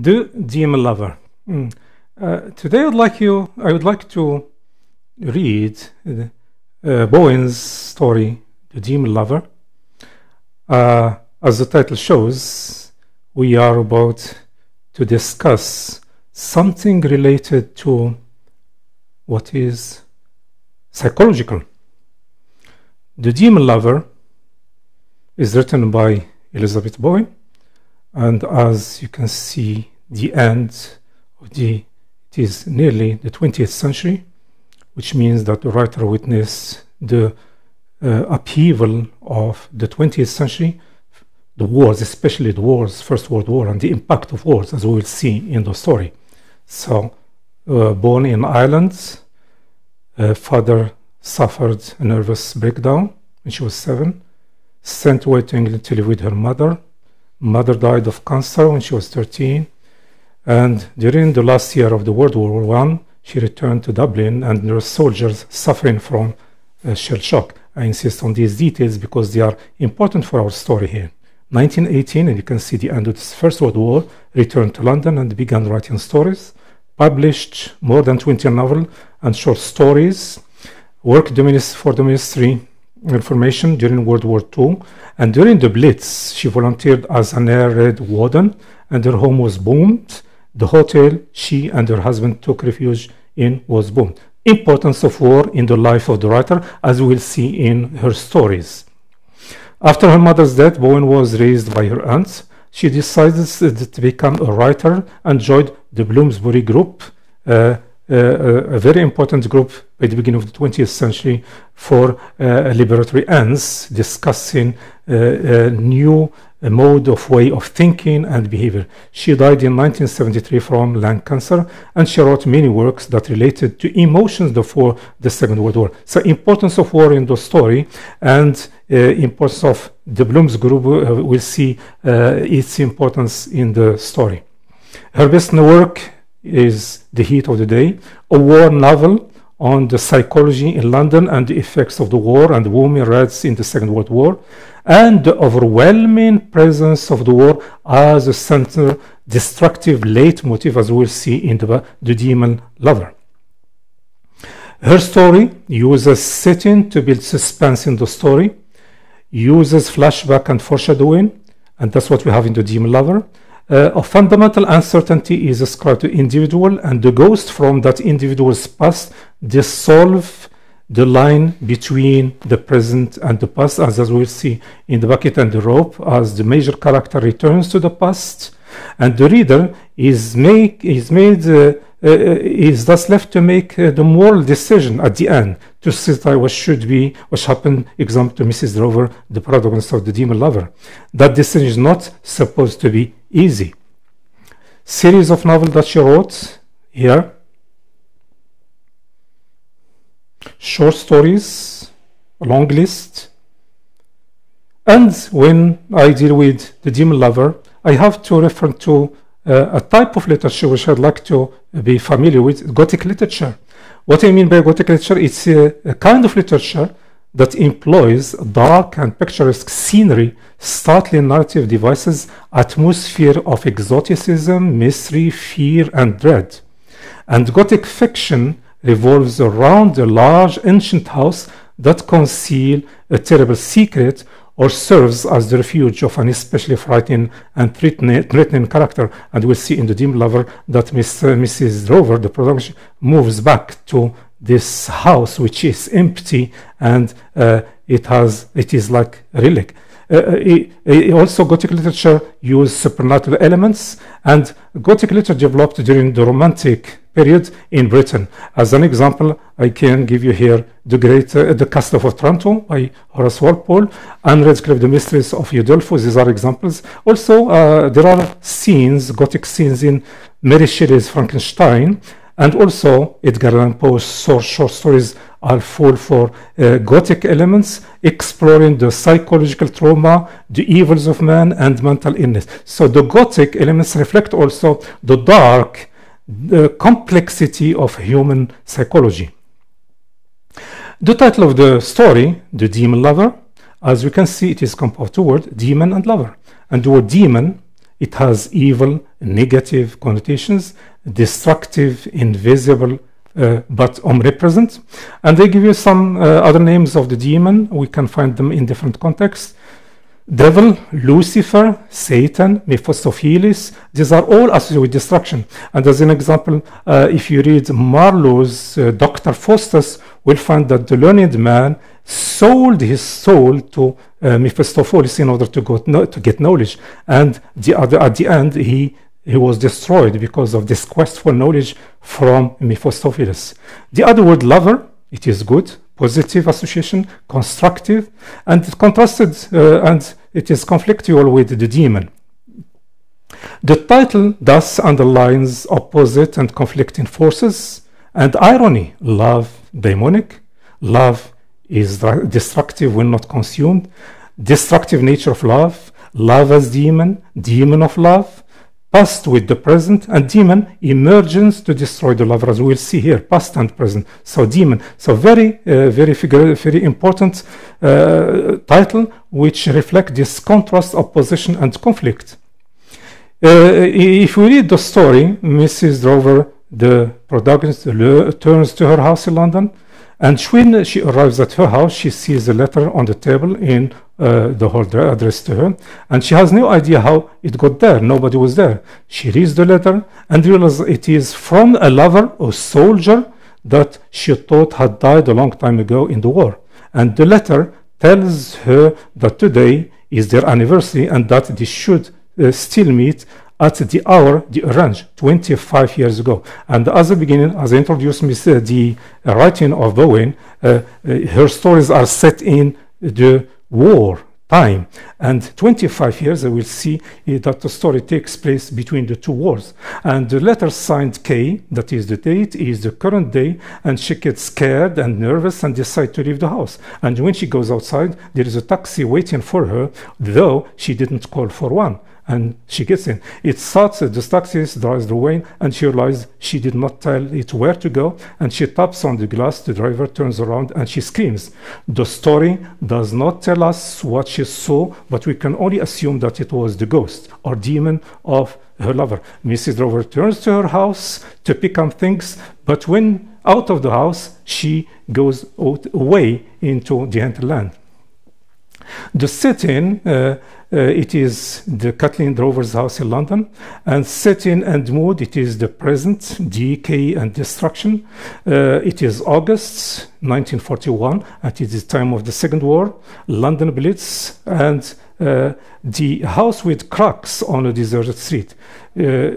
The Demon Lover. Today I would like to read Bowen's story, The Demon Lover. As the title shows, we are about to discuss something related to what is psychological. The Demon Lover is written by Elizabeth Bowen, and as you can see, the end of it is nearly the 20th century, which means that the writer witnessed the upheaval of the 20th century, the wars, especially the wars, First World War, and the impact of wars, as we will see in the story. So, born in Ireland, father suffered a nervous breakdown when she was 7, sent away to England to live with her mother. Mother died of cancer when she was 13, and during the last year of the World War I, she returned to Dublin, and there were soldiers suffering from shell shock. I insist on these details because they are important for our story here. 1918, and you can see the end of the First World War, returned to London and began writing stories, published more than 20 novels and short stories, worked for the Ministry of Information during World War II, and during the Blitz, she volunteered as an air raid warden, and her home was bombed. The hotel she and her husband took refuge in was bombed. Importance of war in the life of the writer, as we will see in her stories. After her mother's death, Bowen was raised by her aunts. She decided to become a writer and joined the Bloomsbury Group, a very important group by the beginning of the 20th century for liberatory ends, discussing a new mode of way of thinking and behavior. She died in 1973 from lung cancer, and she wrote many works that related to emotions before the Second World War. So, importance of war in the story, and importance of the Bloomsbury Group, we'll see its importance in the story. Her best work is The Heat of the Day, a war novel on the psychology in London and the effects of the war and women rights in the Second World War, and the overwhelming presence of the war as a central destructive leitmotif, as we'll see in the Demon Lover. Her story uses setting to build suspense in the story, uses flashback and foreshadowing, and that's what we have in the Demon Lover. A fundamental uncertainty is ascribed to individual, and the ghost from that individual's past dissolve the line between the present and the past, as we'll see in The Bucket and the Rope, as the major character returns to the past, and the reader is thus left to make the moral decision at the end to decide what happened, example to Mrs. Rover, the protagonist of The Demon Lover. That decision is not supposed to be easy. Series of novels that she wrote here. Short stories, a long list. And when I deal with The Demon Lover, I have to refer to a type of literature which I'd like to be familiar with, Gothic literature. What I mean by Gothic literature, it's a kind of literature that employs dark and picturesque scenery, startling narrative devices, atmosphere of exoticism, mystery, fear, and dread. And Gothic fiction revolves around a large ancient house that conceals a terrible secret or serves as the refuge of an especially frightening and threatening character. And we'll see in The Demon Lover that Mrs. Rover, the protagonist, moves back to this house which is empty, and it is like a relic. Also, Gothic literature used supernatural elements, and Gothic literature developed during the Romantic period in Britain. As an example, I can give you here The Castle of Otranto by Horace Walpole, Anne Radcliffe, The Mysteries of Udolpho. These are examples. Also, there are scenes, Gothic scenes in Mary Shelley's Frankenstein, and also Edgar Allan Poe's short stories are full for Gothic elements, exploring the psychological trauma, the evils of man, and mental illness. So the Gothic elements reflect also the dark, the complexity of human psychology. The title of the story, The Demon Lover, as we can see, it is composed of two words, demon and lover. And the word demon it has evil, negative connotations, destructive, invisible, but omnipresent. And they give you some other names of the demon. We can find them in different contexts. Devil, Lucifer, Satan, Mephistopheles, these are all associated with destruction. And as an example, if you read Marlowe's Dr. Faustus, we'll find that the learned man sold his soul to Mephistopheles in order to get knowledge. And at the end, he was destroyed because of this quest for knowledge from Mephistopheles. The other word, lover, it is good, positive association, constructive, and contrasted, and it is conflictual with the demon. The title thus underlines opposite and conflicting forces and irony. Love, demonic. Love is destructive when not consumed. Destructive nature of love. Love as demon. Demon of love. Past with the present, and demon emergence to destroy the lover, as we'll see here, past and present. So demon. So very important title, which reflect this contrast, opposition, and conflict. If we read the story, Mrs. Rover, the protagonist, turns to her house in London, and when she arrives at her house, she sees a letter on the table in the whole address to her, and she has no idea how it got there. Nobody was there. She reads the letter and realizes it is from a lover or soldier that she thought had died a long time ago in the war. And the letter tells her that today is their anniversary and that they should still meet at the hour they arranged 25 years ago. And as a beginning, as I introduced the writing of Bowen, her stories are set in the war time, and 25 years I will see that the story takes place between the two wars. And the letter signed K, that is the date, is the current day, and she gets scared and nervous and decides to leave the house. And when she goes outside, there is a taxi waiting for her, though she didn't call for one. And she gets in. It starts, the taxi drives the way, and she realizes she did not tell it where to go, and she taps on the glass. The driver turns around and she screams. The story does not tell us what she saw, but we can only assume that it was the ghost or demon of her lover. Mrs. Rover turns to her house to pick up things, but when out of the house, she goes away into the hinterland. The setting, it is the Kathleen Rover's house in London, and setting and mood, it is the present, decay and destruction. It is August 1941, and it is time of the Second War, London Blitz, and the house with cracks on a deserted street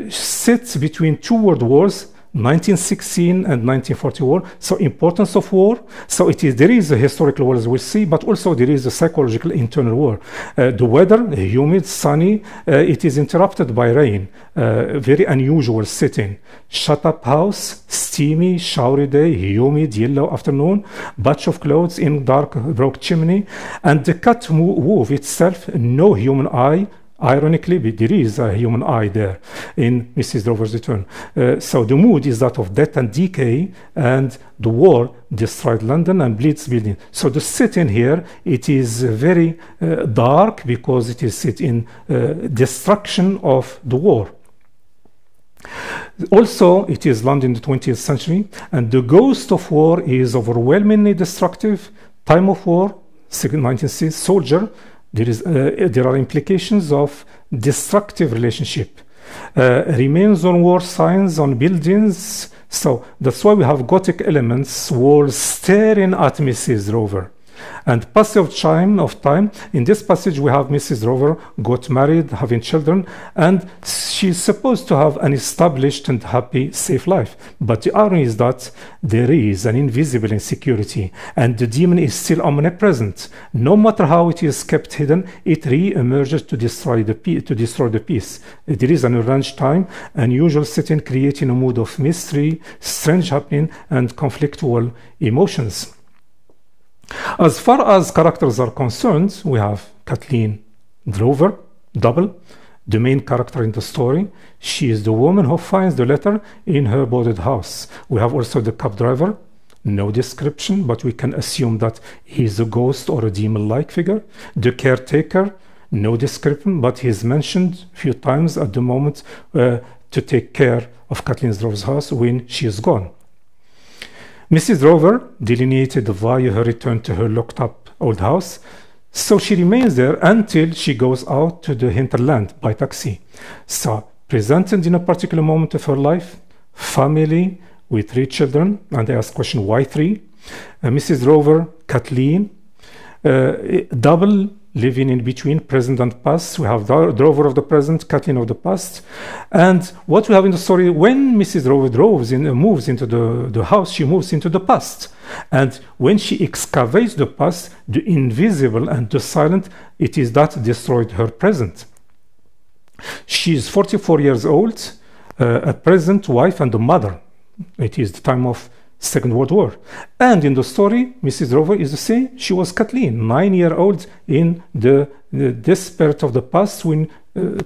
sits between two world wars, 1916 and 1941. So importance of war. So there is a historical war, as we'll see, but also there is a psychological internal war. The weather, humid, sunny, it is interrupted by rain. Very unusual setting. Shut up house, steamy, showery day, humid, yellow afternoon, batch of clothes in dark broke chimney, and the cat move itself, no human eye. Ironically, there is a human eye there in Mrs. Rover's return. So the mood is that of death and decay, and the war destroyed London and Blitz building. So the setting here, it is very dark because it is set in destruction of the war. Also, it is London in the 20th century, and the ghost of war is overwhelmingly destructive. Time of war, 1960s, soldier. There are implications of destructive relationship. Remains on war signs on buildings. So that's why we have Gothic elements, walls staring at Mrs. Rover. And passage of time. In this passage, we have Mrs. Rover got married, having children, and she's supposed to have an established and happy, safe life. But the irony is that there is an invisible insecurity, and the demon is still omnipresent. No matter how it is kept hidden, it re-emerges to destroy the peace. There is an arranged time, unusual setting, creating a mood of mystery, strange happening, and conflictual emotions. As far as characters are concerned, we have Kathleen Rover, double, the main character in the story. She is the woman who finds the letter in her boarded house. We have also the cab driver, no description, but we can assume that he is a ghost or a demon-like figure. The caretaker, no description, but he's mentioned a few times at the moment to take care of Kathleen Rover's house when she is gone. Mrs. Rover delineated via her return to her locked-up old house, so she remains there until she goes out to the hinterland by taxi. So, presented in a particular moment of her life, family with 3 children, and I ask question, why 3? Mrs. Rover, Kathleen, double living in between present and past. We have the Rover of the present, Kathleen of the past. And what we have in the story, when Mrs. Rover moves into the house, she moves into the past. And when she excavates the past, the invisible and the silent, it is that destroyed her present. She is 44 years old, a present wife and a mother. It is the time of Second World War. And in the story, Mrs. Rover is the same. She was Kathleen, 9-year-old in the despair of the past when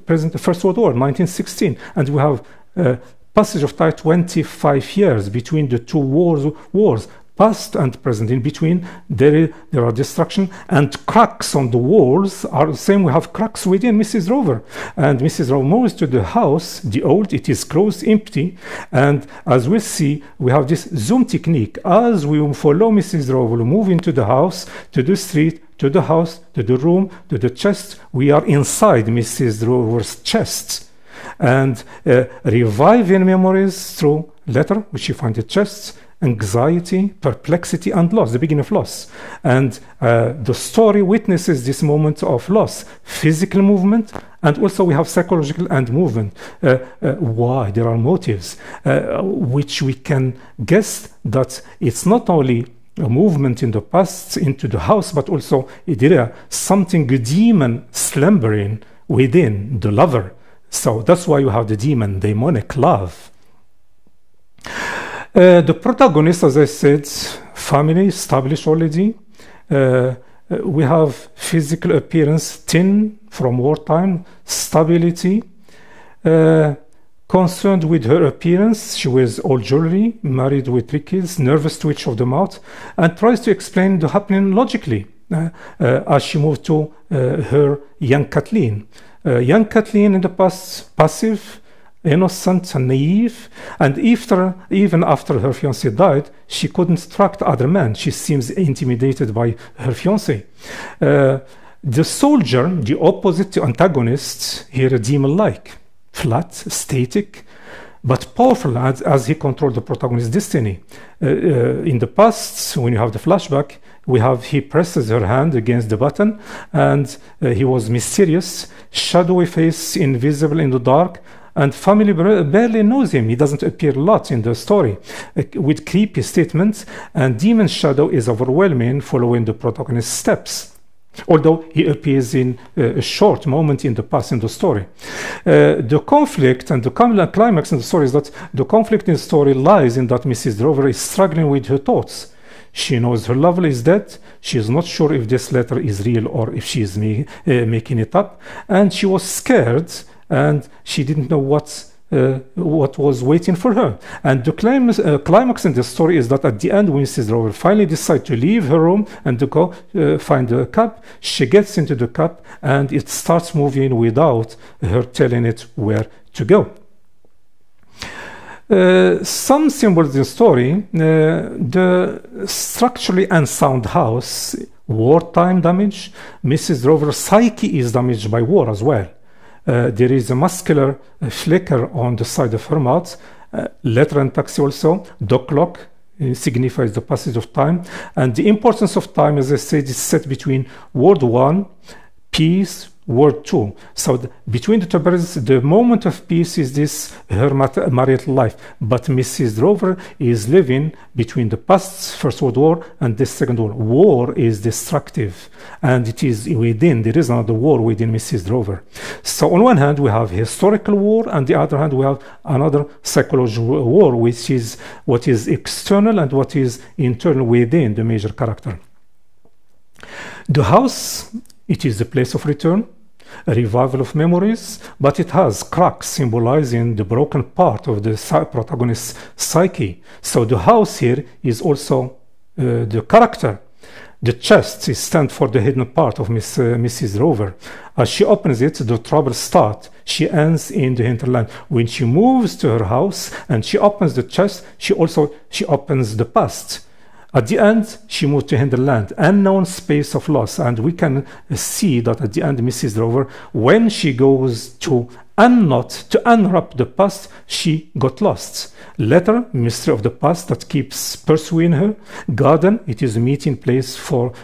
present the First World War, 1916. And we have a passage of time 25 years between the two wars, past and present. In between, there are destruction, and cracks on the walls are the same. We have cracks within Mrs. Rover. And Mrs. Rover moves to the house, the old, it is closed, empty. And as we see, we have this zoom technique. As we follow Mrs. Rover, move into the house, to the street, to the house, to the room, to the chest, we are inside Mrs. Rover's chest. And reviving memories through letter, which you find in chests, anxiety, perplexity, and loss, the beginning of loss. And the story witnesses this moment of loss, physical movement, and also we have psychological and movement. Why? There are motives, which we can guess that it's not only a movement in the past into the house, but also there is something, a demon slumbering within the lover. So that's why you have the demonic love. The protagonist, as I said, family established already. We have physical appearance, thin from wartime, stability. Concerned with her appearance, she wears old jewelry, married with 3 kids, nervous twitch of the mouth, and tries to explain the happening logically as she moves to her young Kathleen. Young Kathleen in the past, passive, innocent and naive, and even after her fiancé died, she couldn't attract other men. She seems intimidated by her fiancé. The soldier, the opposite antagonist, here a demon-like, flat, static, but powerful as he controlled the protagonist's destiny. In the past, when you have the flashback, he presses her hand against the button, and he was mysterious, shadowy face, invisible in the dark, and family barely knows him. He doesn't appear a lot in the story, with creepy statements, and demon shadow is overwhelming following the protagonist's steps, although he appears in a short moment in the past in the story. The conflict and the climax in the story is that the conflict in the story lies in that Mrs. Rover is struggling with her thoughts. She knows her lover is dead. She is not sure if this letter is real or if she is making it up, and she was scared, and she didn't know what was waiting for her. And the climax in the story is that at the end, when Mrs. Rover finally decides to leave her room and to go find a cab, she gets into the cab and it starts moving without her telling it where to go. Some symbols in the story, the structurally unsound house, wartime damage. Mrs. Rover's psyche is damaged by war as well. There is a muscular flicker on the side of her mouth, letter and taxi also. The clock signifies the passage of time, and the importance of time, as I said, is set between World 1, peace, World 2. So between the two periods, the moment of peace is this her marital life, but Mrs. Rover is living between the past First World War and the Second World War. War is destructive, and it is within, there is another war within Mrs. Rover. So on one hand we have historical war, and the other hand we have another psychological war, which is what is external and what is internal within the major character. The house, it is the place of return, a revival of memories, but it has cracks symbolizing the broken part of the protagonist's psyche. So the house here is also the character, The chest is stand for the hidden part of Mrs. Rover. As she opens it, the troubles start. She ends in the hinterland. When she moves to her house and she opens the chest, she opens the past. At the end, she moved to hinterland, unknown space of loss. And we can see that at the end, Mrs. Rover, when she goes to unwrap the past, she got lost. Letter, mystery of the past that keeps pursuing her. Garden, it is a meeting place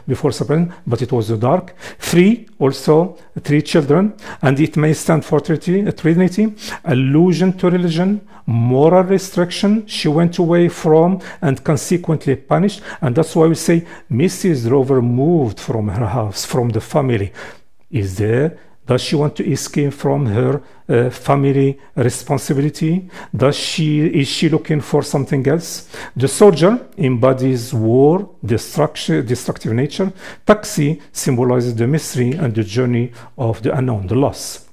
before separation, but it was dark. Free, also 3 children, and it may stand for Trinity. Allusion to religion. Moral restriction, she went away from and consequently punished. And that's why we say Mrs. Rover moved from her house, from the family. Does she want to escape from her family responsibility? Is she looking for something else? The soldier embodies war, destructive nature. Taxi symbolizes the mystery and the journey of the unknown, the loss.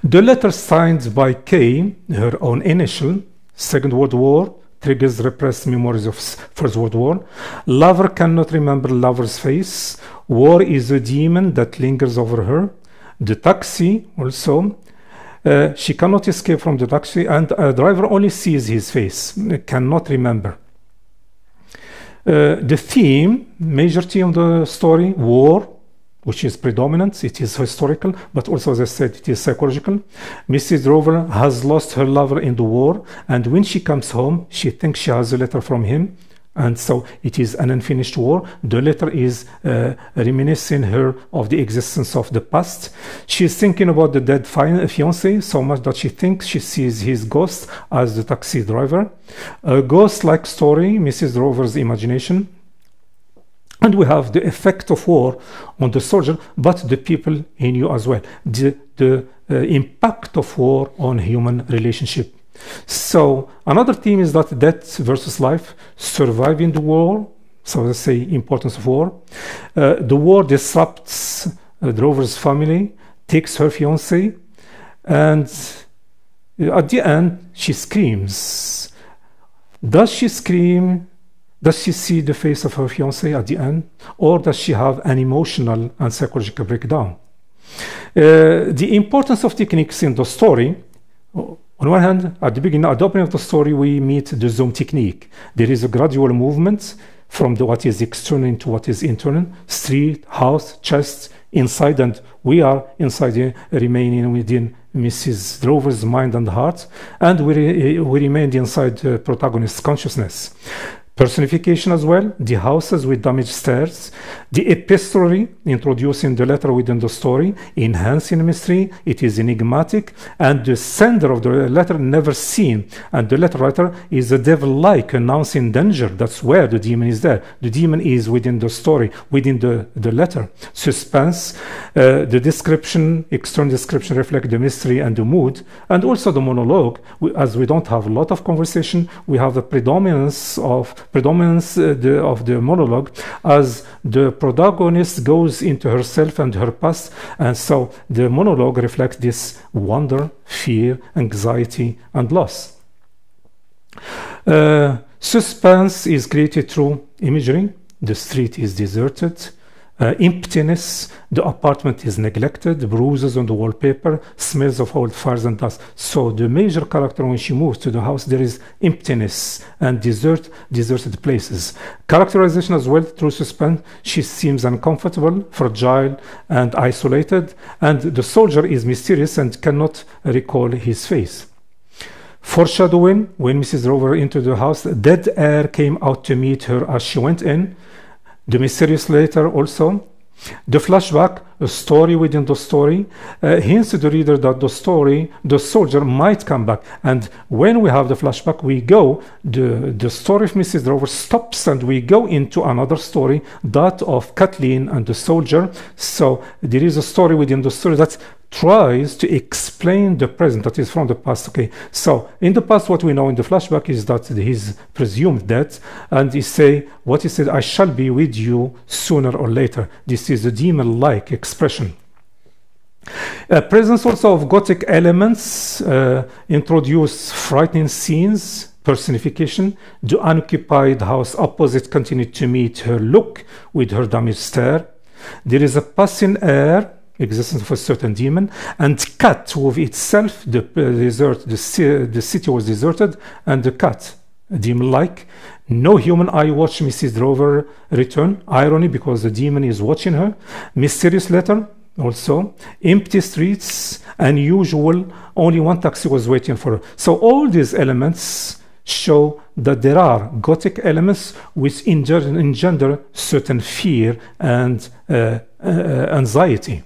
The letter signed by Kay, her own initial, Second World War, triggers repressed memories of First World War. Lover cannot remember lover's face. War is a demon that lingers over her. The taxi also, she cannot escape from the taxi, and a driver only sees his face, cannot remember. The theme, major theme of the story, war, which is predominant. It is historical, but also, as I said, it is psychological. Mrs. Rover has lost her lover in the war, and when she comes home, she thinks she has a letter from him, and so it is an unfinished war. The letter is reminiscing her of the existence of the past. She is thinking about the dead fiancé so much that she thinks she sees his ghost as the taxi driver. A ghost-like story, Mrs. Rover's imagination. And we have the effect of war on the soldier, but the people in you as well. The impact of war on human relationship. So another theme is that death versus life, surviving the war. So let's say importance of war. The war disrupts Rover's family, takes her fiancé, and at the end she screams. Does she scream? Does she see the face of her fiancé at the end? Or does she have an emotional and psychological breakdown? The importance of techniques in the story, on one hand, at the beginning, at the opening of the story, we meet the zoom technique. There is a gradual movement from what is external into what is internal, street, house, chest, inside, and we are inside, remaining within Mrs. Rover's mind and heart, and we remain inside the protagonist's consciousness. Personification as well, the houses with damaged stairs, the epistolary, introducing the letter within the story, enhancing mystery, it is enigmatic, and the sender of the letter never seen, and the letter writer is a devil-like, announcing danger. That's where the demon is there. The demon is within the story, within the letter. Suspense, the description, external description reflect the mystery and the mood, and also the monologue. As we don't have a lot of conversation, we have the predominance of the monologue as the protagonist goes into herself and her past, and so the monologue reflects this wonder, fear, anxiety, and loss. Suspense is created through imagery. The street is deserted. Emptiness, the apartment is neglected, bruises on the wallpaper, smells of old fires and dust. So the major character, when she moves to the house, there is emptiness and deserted places. Characterization as well through suspense. She seems uncomfortable, fragile, and isolated, and the soldier is mysterious and cannot recall his face. Foreshadowing, when Mrs. Rover entered the house, dead air came out to meet her as she went in. The mysterious letter also. The flashback, a story within the story, hints to the reader that the soldier might come back. And when we have the flashback, we go, the story of Mrs. Rover stops and we go into another story, that of Kathleen and the soldier. So there is a story within the story that tries to explain the present, that is from the past. Okay, so in the past, what we know in the flashback is that he's presumed dead, and he said, I shall be with you sooner or later. This is a demon-like expression. Presence also of Gothic elements introduce frightening scenes, personification. The unoccupied house opposite continued to meet her look with her damaged stare. There is a passing air, existence of a certain demon, and cat with itself, the city was deserted, and the cat, demon-like. No human eye watched Mrs. Rover return. Irony, because the demon is watching her. Mysterious letter, also. Empty streets, unusual. Only one taxi was waiting for her. So all these elements show that there are Gothic elements which engender certain fear and anxiety.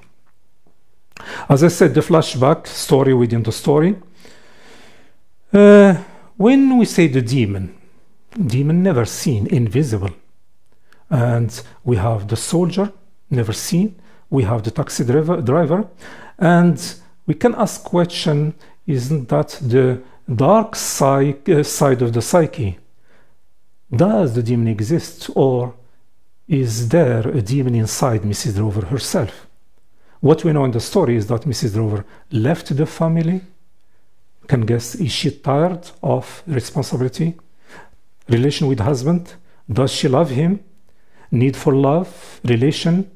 As I said, the flashback story within the story. When we say the demon never seen, invisible. And we have the soldier, never seen. We have the taxi driver. And we can ask question, isn't that the dark side of the psyche? Does the demon exist, or is there a demon inside Mrs. Rover herself? What we know in the story is that Mrs. Rover left the family. You can guess, is she tired of responsibility? Relation with husband? Does she love him? Need for love? Relation?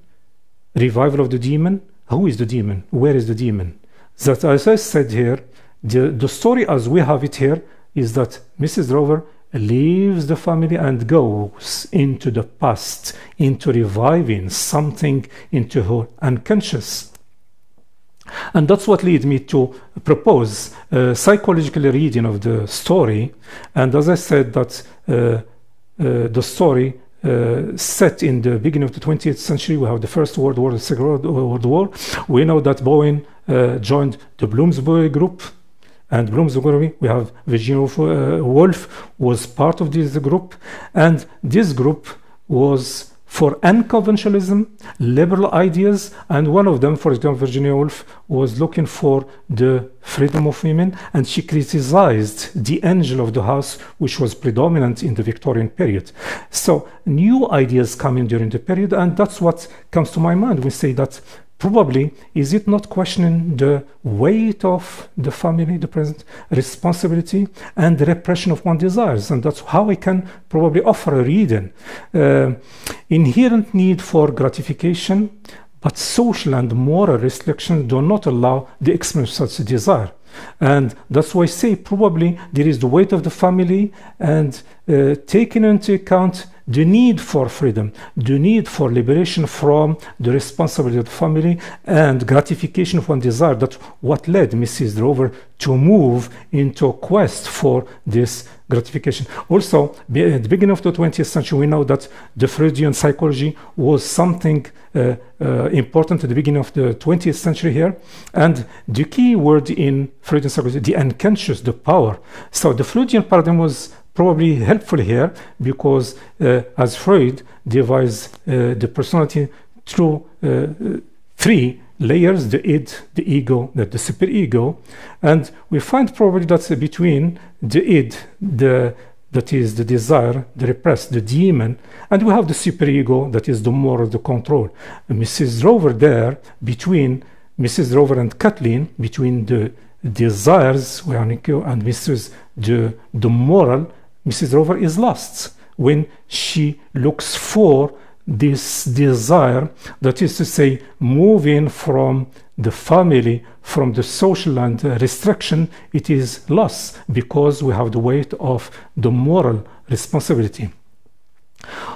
Revival of the demon? Who is the demon? Where is the demon? That, as I said here, the story as we have it here is that Mrs. Rover leaves the family and goes into the past, into reviving something into her unconscious. And that's what leads me to propose a psychological reading of the story. And as I said, that the story set in the beginning of the 20th century, we have the First World War, the Second World War. We know that Bowen joined the Bloomsbury group, and Bloomsbury, we have Virginia Woolf was part of this group, and this group was for unconventionalism, liberal ideas, and one of them, for example, Virginia Woolf, was looking for the freedom of women, and she criticized the angel of the house, which was predominant in the Victorian period. So new ideas coming during the period, and that's what comes to my mind. We say that probably, is it not questioning the weight of the family, the present responsibility, and the repression of one's desires? And that's how I can probably offer a reading. Inherent need for gratification, but social and moral restrictions do not allow the expression of such a desire. And that's why I say probably there is the weight of the family, and taking into account the need for freedom, the need for liberation from the responsibility of the family, and gratification of one desire. That's what led Mrs. Rover to move into a quest for this gratification. Also, at the beginning of the 20th century, we know that the Freudian psychology was something important at the beginning of the 20th century here. And the key word in Freudian psychology, the unconscious, the power. So the Freudian paradigm was probably helpful here, because as Freud devised the personality through three layers: the id, the ego, the superego. And we find probably that between the id, that is the desire, the repressed, the demon, and we have the superego, that is the moral, the control. And Mrs. Rover there, between Mrs. Rover and Kathleen, between the desires and Mrs. the moral, Mrs. Rover is lost when she looks for this desire, that is to say, moving from the family, from the social and restriction. It is lost because we have the weight of the moral responsibility.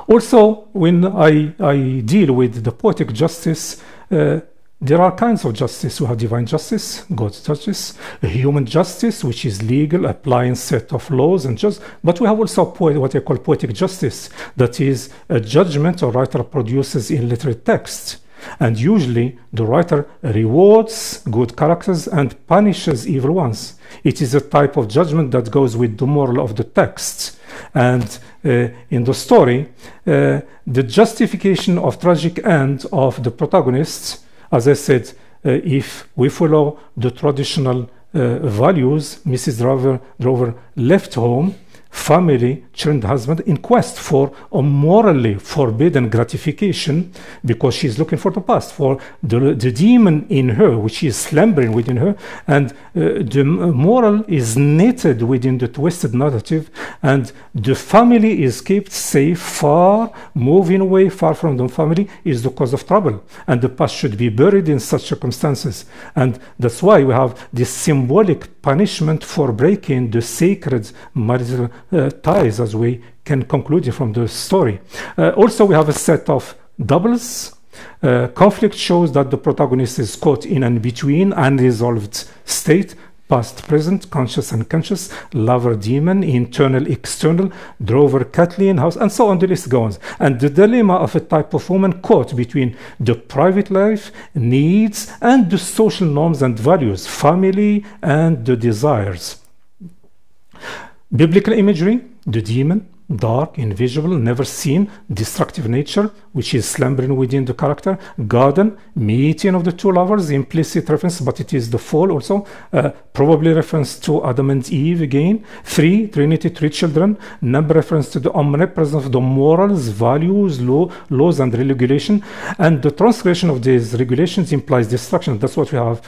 Also, when I deal with the poetic justice, there are kinds of justice. We have divine justice, God's justice, human justice, which is legal, applying set of laws and just. But we have also what I call poetic justice, that is a judgment a writer produces in literary text. And usually the writer rewards good characters and punishes evil ones. It is a type of judgment that goes with the moral of the text. And in the story, the justification of tragic end of the protagonists, as I said, if we follow the traditional values, Mrs. Rover left home family, children, husband, in quest for a morally forbidden gratification, because she's looking for the past, for the demon in her, which is slumbering within her, and the moral is knitted within the twisted narrative, and the family is kept safe, far, moving away, far from the family is the cause of trouble, and the past should be buried in such circumstances. And that's why we have this symbolic punishment for breaking the sacred marital ties, as we can conclude from the story. Also, we have a set of doubles. Conflict shows that the protagonist is caught in an between, unresolved state, past, present, conscious, unconscious, lover, demon, internal, external, drover, Kathleen, house, and so on, the list goes. And the dilemma of a type of woman caught between the private life, needs, and the social norms and values, family, and the desires. Biblical imagery, the demon, dark, invisible, never seen, destructive nature, which is slumbering within the character. Garden, meeting of the two lovers, implicit reference, but it is the fall also, probably reference to Adam and Eve again. Three, Trinity, three children, number reference to the omnipresence of the morals, values, laws and regulation, and the transgression of these regulations implies destruction. That's what we have.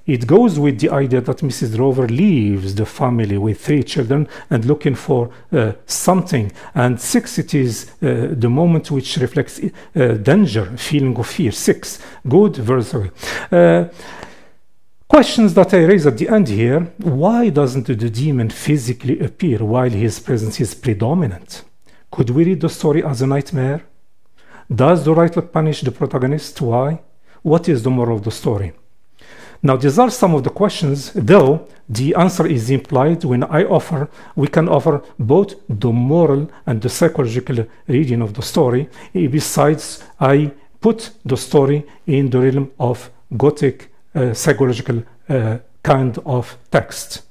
It goes with the idea that Mrs. Rover leaves the family with three children and looking for something. And six, it is the moment which reflects danger, feeling of fear. Six, good verse. Questions that I raise at the end here: why doesn't the demon physically appear while his presence is predominant? Could we read the story as a nightmare? Does the writer punish the protagonist? Why? What is the moral of the story? Now, these are some of the questions, though the answer is implied when we can offer both the moral and the psychological reading of the story. Besides, I put the story in the realm of Gothic psychological kind of text.